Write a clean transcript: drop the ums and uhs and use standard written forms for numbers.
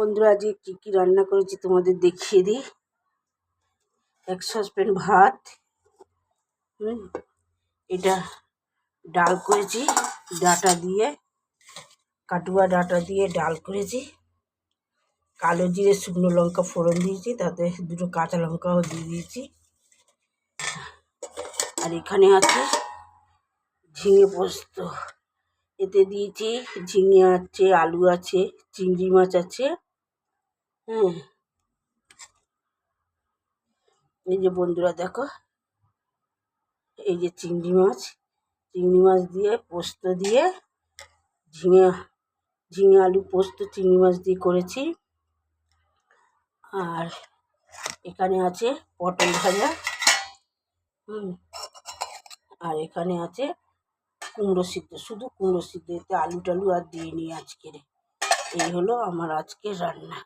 বন্ধুরা, আজকে কী কী রান্না করেছি তোমাদের দেখিয়ে দিই। এক সসপ্যান ভাত, এটা ডাল করেছি ডাঁটা দিয়ে, কাটুয়া ডাঁটা দিয়ে ডাল করেছি। কালো জিরে শুকনো লঙ্কা ফোড়ন দিয়েছি, তাতে দুটো কাঁচা লঙ্কাও দিয়ে দিয়েছি। আর এখানে আছে ঝিঙে পোস্ত, এতে দিয়েছি ঝিঙে আছে, আলু আছে, চিংড়ি মাছ আছে। এই যে বন্ধুরা দেখো, এই যে চিংড়ি মাছ দিয়ে পোস্ত দিয়ে ঝিঙে আলু পোস্ত চিংড়ি মাছ দিয়ে করেছি। আর এখানে আছে পটল ভাজা, আর এখানে আছে কুমড়ো সিদ্ধ, শুধু কুমড়ো সিদ্ধ, এতে আলু টালু আর দিইনি আজকের। এই হলো আমার আজকের রান্না।